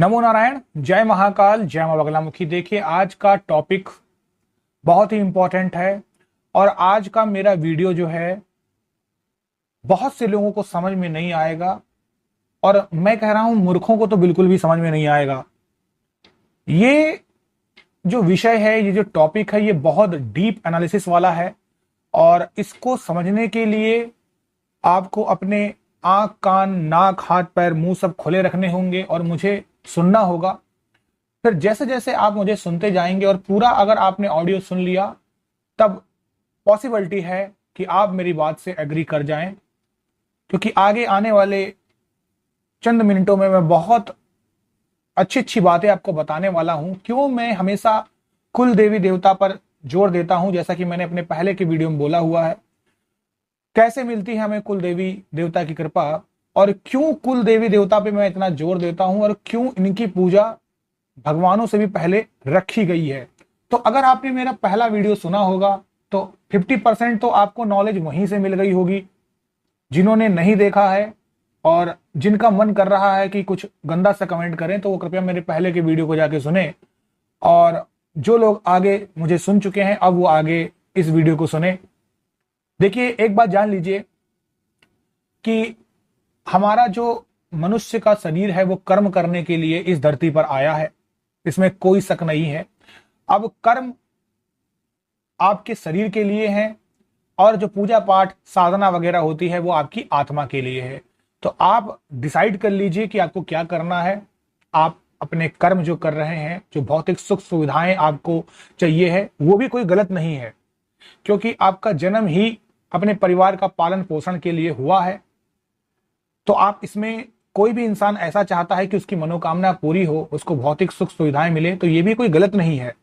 नमो नारायण, जय महाकाल, जय मां बगलामुखी। देखिए, आज का टॉपिक बहुत ही इंपॉर्टेंट है और आज का मेरा वीडियो जो है बहुत से लोगों को समझ में नहीं आएगा और मैं कह रहा हूं मूर्खों को तो बिल्कुल भी समझ में नहीं आएगा। ये जो विषय है, ये जो टॉपिक है, ये बहुत डीप एनालिसिस वाला है और इसको समझने के लिए आपको अपने आंख, कान, नाक, हाथ, पैर, मुंह सब खुले रखने होंगे और मुझे सुनना होगा। फिर जैसे जैसे आप मुझे सुनते जाएंगे और पूरा अगर आपने ऑडियो सुन लिया, तब पॉसिबिलिटी है कि आप मेरी बात से एग्री कर जाएं, क्योंकि आगे आने वाले चंद मिनटों में मैं बहुत अच्छी अच्छी बातें आपको बताने वाला हूं। क्यों मैं हमेशा कुल देवी देवता पर जोर देता हूं, जैसा कि मैंने अपने पहले के वीडियो में बोला हुआ है। कैसे मिलती है हमें कुल देवी देवता की कृपा और क्यों कुल देवी देवता पे मैं इतना जोर देता हूं और क्यों इनकी पूजा भगवानों से भी पहले रखी गई है। तो अगर आपने मेरा पहला वीडियो सुना होगा तो 50% तो आपको नॉलेज वहीं से मिल गई होगी। जिन्होंने नहीं देखा है और जिनका मन कर रहा है कि कुछ गंदा सा कमेंट करें, तो वो कृपया मेरे पहले के वीडियो को जाके सुने। और जो लोग आगे मुझे सुन चुके हैं, अब वो आगे इस वीडियो को सुने। देखिए, एक बात जान लीजिए कि हमारा जो मनुष्य का शरीर है वो कर्म करने के लिए इस धरती पर आया है, इसमें कोई शक नहीं है। अब कर्म आपके शरीर के लिए है और जो पूजा पाठ साधना वगैरह होती है वो आपकी आत्मा के लिए है। तो आप डिसाइड कर लीजिए कि आपको क्या करना है। आप अपने कर्म जो कर रहे हैं, जो भौतिक सुख सुविधाएं आपको चाहिए है, वो भी कोई गलत नहीं है, क्योंकि आपका जन्म ही अपने परिवार का पालन पोषण के लिए हुआ है। तो आप इसमें, कोई भी इंसान ऐसा चाहता है कि उसकी मनोकामना पूरी हो, उसको भौतिक सुख सुविधाएं मिले, तो ये भी कोई गलत नहीं है।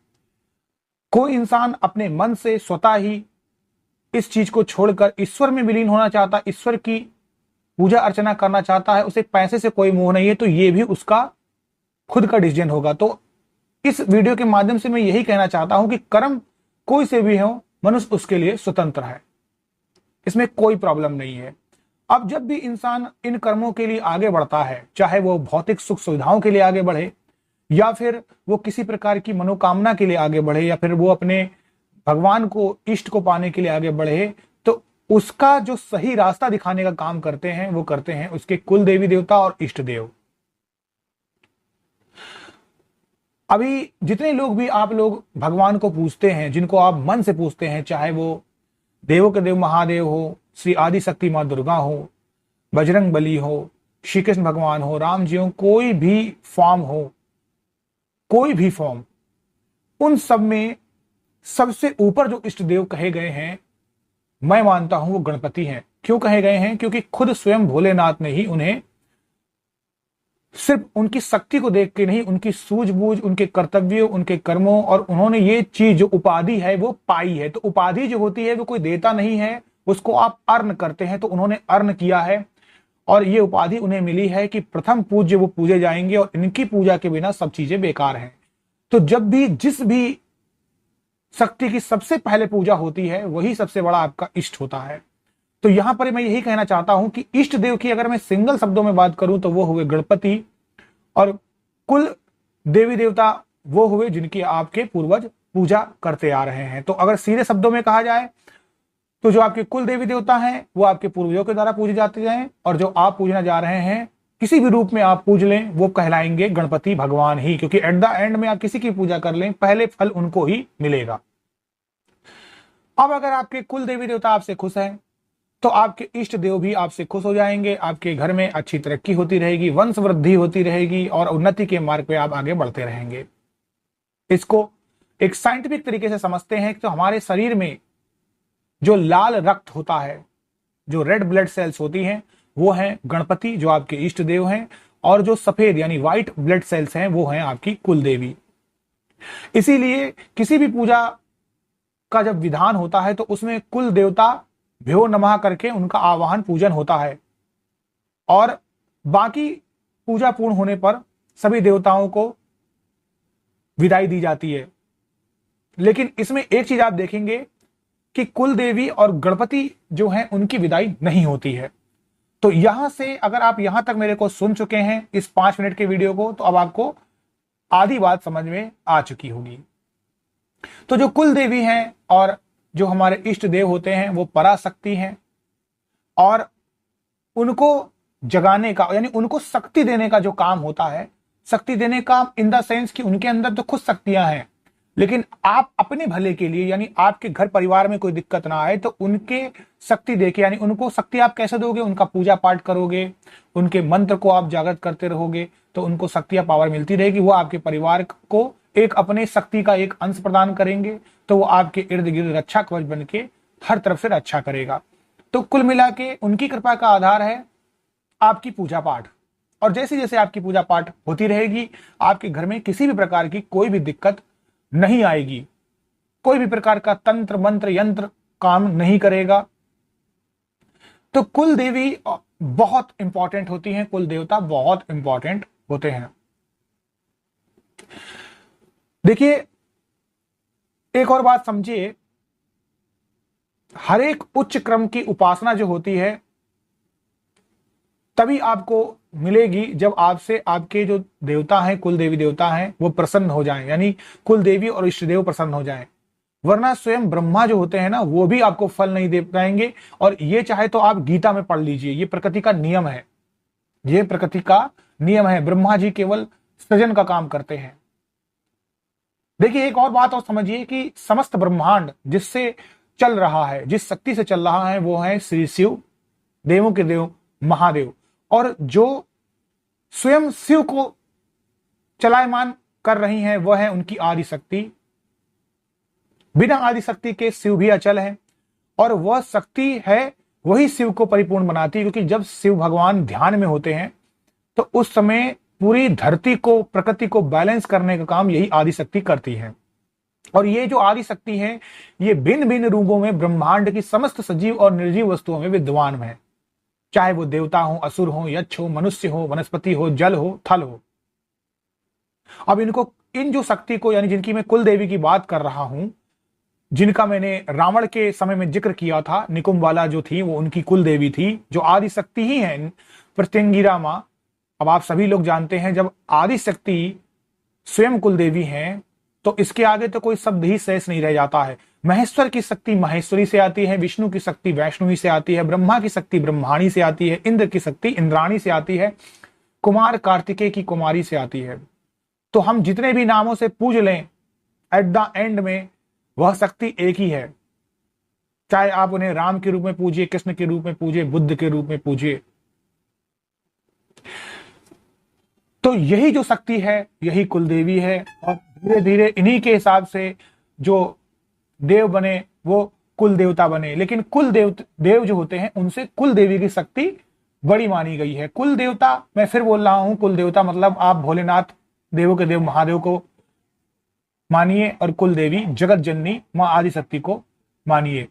कोई इंसान अपने मन से स्वतः ही इस चीज को छोड़कर ईश्वर में विलीन होना चाहता, ईश्वर की पूजा अर्चना करना चाहता है, उसे पैसे से कोई मोह नहीं है, तो ये भी उसका खुद का डिसीजन होगा। तो इस वीडियो के माध्यम से मैं यही कहना चाहता हूं कि कर्म कोई से भी हो, मनुष्य उसके लिए स्वतंत्र है, इसमें कोई प्रॉब्लम नहीं है। अब जब भी इंसान इन कर्मों के लिए आगे बढ़ता है, चाहे वो भौतिक सुख सुविधाओं के लिए आगे बढ़े या फिर वो किसी प्रकार की मनोकामना के लिए आगे बढ़े या फिर वो अपने भगवान को, इष्ट को पाने के लिए आगे बढ़े, तो उसका जो सही रास्ता दिखाने का काम करते हैं वो करते हैं उसके कुल देवी देवता और इष्ट देव। अभी जितने लोग भी आप लोग भगवान को पूजते हैं, जिनको आप मन से पूजते हैं, चाहे वो देवों के देव महादेव हो, श्री आदि शक्ति मां दुर्गा हो, बजरंग बली हो, श्री कृष्ण भगवान हो, राम जी हो, कोई भी फॉर्म हो, कोई भी फॉर्म, उन सब में सबसे ऊपर जो इष्ट देव कहे गए हैं, मैं मानता हूं वो गणपति हैं। क्यों कहे गए हैं? क्योंकि खुद स्वयं भोलेनाथ ने ही उन्हें सिर्फ उनकी शक्ति को देख के नहीं, उनकी सूझबूझ, उनके कर्तव्यों, उनके कर्मों और उन्होंने ये चीज जो उपाधि है वो पाई है। तो उपाधि जो होती है वो कोई देता नहीं है, उसको आप अर्न करते हैं। तो उन्होंने अर्न किया है और ये उपाधि उन्हें मिली है कि प्रथम पूज्य वो पूजे जाएंगे और इनकी पूजा के बिना सब चीजें बेकार हैं। तो जब भी जिस भी शक्ति की सबसे पहले पूजा होती है, वही सबसे बड़ा आपका इष्ट होता है। तो यहां पर मैं यही कहना चाहता हूं कि इष्ट देव की अगर मैं सिंगल शब्दों में बात करूं तो वो हुए गणपति, और कुल देवी देवता वो हुए जिनकी आपके पूर्वज पूजा करते आ रहे हैं। तो अगर सीधे शब्दों में कहा जाए तो जो आपके कुल देवी देवता हैं वो आपके पूर्वजों के द्वारा पूजे जाते हैं, और जो आप पूजना जा रहे हैं किसी भी रूप में आप पूज लें, वो कहलाएंगे गणपति भगवान ही, क्योंकि एट द एंड में आप किसी की पूजा कर लें, पहले फल उनको ही मिलेगा। अब अगर आपके कुल देवी देवता आपसे खुश हैं तो आपके इष्ट देव भी आपसे खुश हो जाएंगे, आपके घर में अच्छी तरक्की होती रहेगी, वंश वृद्धि होती रहेगी और उन्नति के मार्ग पे आप आगे बढ़ते रहेंगे। इसको एक साइंटिफिक तरीके से समझते हैं कि तो हमारे शरीर में जो लाल रक्त होता है, जो रेड ब्लड सेल्स होती हैं, वो हैं गणपति जो आपके इष्ट देव हैं, और जो सफेद यानी व्हाइट ब्लड सेल्स हैं वो हैं आपकी कुल देवी। इसीलिए किसी भी पूजा का जब विधान होता है तो उसमें कुल देवता भ्यो नमः करके उनका आवाहन पूजन होता है, और बाकी पूजा पूर्ण होने पर सभी देवताओं को विदाई दी जाती है। लेकिन इसमें एक चीज आप देखेंगे कि कुल देवी और गणपति जो हैं उनकी विदाई नहीं होती है। तो यहां से अगर आप यहां तक मेरे को सुन चुके हैं इस 5 मिनट के वीडियो को, तो अब आपको आधी बात समझ में आ चुकी होगी। तो जो कुल देवी हैं और जो हमारे इष्ट देव होते हैं वो पराशक्ति हैं, और उनको जगाने का यानी उनको शक्ति देने का जो काम होता है, शक्ति देने का इन द सेंस कि उनके अंदर तो खुद शक्तियां हैं, लेकिन आप अपने भले के लिए यानी आपके घर परिवार में कोई दिक्कत ना आए तो उनके शक्ति देके, यानी उनको शक्ति आप कैसे दोगे, उनका पूजा पाठ करोगे, उनके मंत्र को आप जागृत करते रहोगे, तो उनको शक्ति या पावर मिलती रहेगी। वो आपके परिवार को एक अपने शक्ति का एक अंश प्रदान करेंगे, तो वो आपके इर्द गिर्द रक्षा कवच बन के हर तरफ से रक्षा करेगा। तो कुल मिला के उनकी कृपा का आधार है आपकी पूजा पाठ, और जैसे जैसे आपकी पूजा पाठ होती रहेगी आपके घर में किसी भी प्रकार की कोई भी दिक्कत नहीं आएगी, कोई भी प्रकार का तंत्र मंत्र यंत्र काम नहीं करेगा। तो कुल देवी बहुत इंपॉर्टेंट होती हैं, कुल देवता बहुत इंपॉर्टेंट होते हैं। देखिए एक और बात समझिए, हर एक उच्च क्रम की उपासना जो होती है तभी आपको मिलेगी जब आपसे आपके जो देवता हैं, कुल देवी देवता हैं, वो प्रसन्न हो जाएं, यानी कुल देवी और इष्ट देव प्रसन्न हो जाएं। वरना स्वयं ब्रह्मा जो होते हैं ना, वो भी आपको फल नहीं दे पाएंगे। और ये चाहे तो आप गीता में पढ़ लीजिए, ये प्रकृति का नियम है, ये प्रकृति का नियम है। ब्रह्मा जी केवल सृजन का काम करते हैं। देखिए एक और बात और समझिए कि समस्त ब्रह्मांड जिससे चल रहा है, जिस शक्ति से चल रहा है, वो है श्री शिव, देवों के देव महादेव। और जो स्वयं शिव को चलायमान कर रही हैं वह है उनकी आदि शक्ति। बिना आदि शक्ति के शिव भी अचल है, और वह शक्ति है वही शिव को परिपूर्ण बनाती है। क्योंकि जब शिव भगवान ध्यान में होते हैं तो उस समय पूरी धरती को, प्रकृति को बैलेंस करने का काम यही आदि शक्ति करती है। और ये जो आदि शक्ति है ये भिन्न भिन्न रूपों में ब्रह्मांड की समस्त सजीव और निर्जीव वस्तुओं में विद्यमान है, चाहे वो देवता हो, असुर हो, यक्ष हो, मनुष्य हो, वनस्पति हो, जल हो, थल हो। अब इनको, इन जो शक्ति को, यानी जिनकी मैं कुल देवी की बात कर रहा हूं, जिनका मैंने रावण के समय में जिक्र किया था, निकुंबाला जो थी वो उनकी कुल देवी थी, जो आदि शक्ति ही है, प्रत्यंगिरा मां। अब आप सभी लोग जानते हैं जब आदि शक्ति स्वयं कुल देवी हैं तो इसके आगे तो कोई शब्द ही शेष नहीं रह जाता है। महेश्वर की शक्ति महेश्वरी से आती है, विष्णु की शक्ति वैष्णवी से आती है, ब्रह्मा की शक्ति ब्रह्माणी से आती है, इंद्र की शक्ति इंद्राणी से आती है, कुमार कार्तिकेय की कुमारी से आती है। तो हम जितने भी नामों से पूज लें, एट द एंड में वह शक्ति एक ही है। चाहे आप उन्हें राम के रूप में पूजिए, कृष्ण के रूप में पूजिए, बुद्ध के रूप में पूजिए, तो यही जो शक्ति है यही कुल देवी है। और धीरे धीरे इन्हीं के हिसाब से जो देव बने वो कुल देवता बने। लेकिन कुल देव जो होते हैं उनसे कुल देवी की शक्ति बड़ी मानी गई है। कुल देवता, मैं फिर बोल रहा हूं, कुल देवता मतलब आप भोलेनाथ, देवों के देव महादेव को मानिए, और कुल देवी जगत जननी मां आदिशक्ति को मानिए।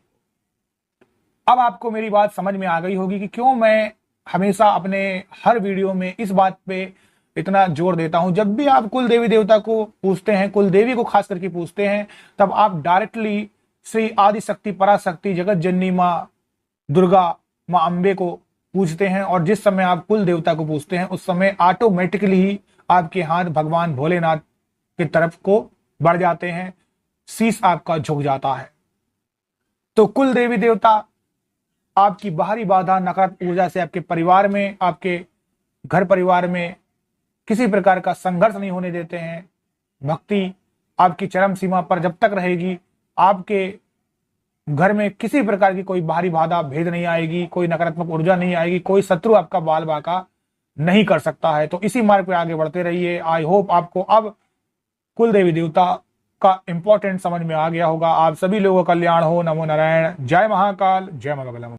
अब आपको मेरी बात समझ में आ गई होगी कि क्यों मैं हमेशा अपने हर वीडियो में इस बात पे इतना जोर देता हूं। जब भी आप कुल देवी देवता को पूछते हैं, कुल देवी को खास करके पूछते हैं, तब आप डायरेक्टली श्री आदि शक्ति, पराशक्ति, जगत जननी मां दुर्गा, मां अंबे को पूछते हैं। और जिस समय आप कुल देवता को पूछते हैं उस समय ऑटोमेटिकली ही आपके हाथ भगवान भोलेनाथ की तरफ को बढ़ जाते हैं, शीश आपका झुक जाता है। तो कुल देवी देवता आपकी बाहरी बाधा, नकारात्मक ऊर्जा से आपके परिवार में, आपके घर परिवार में किसी प्रकार का संघर्ष नहीं होने देते हैं। भक्ति आपकी चरम सीमा पर जब तक रहेगी, आपके घर में किसी प्रकार की कोई बाहरी बाधा, भेद नहीं आएगी, कोई नकारात्मक ऊर्जा नहीं आएगी, कोई शत्रु आपका बाल बाका नहीं कर सकता है। तो इसी मार्ग पे आगे बढ़ते रहिए। आई होप आपको अब कुल देवी देवता का इंपॉर्टेंट समझ में आ गया होगा। आप सभी लोगों का कल्याण हो। नमो नारायण। जय महाकाल, जय मां बगला।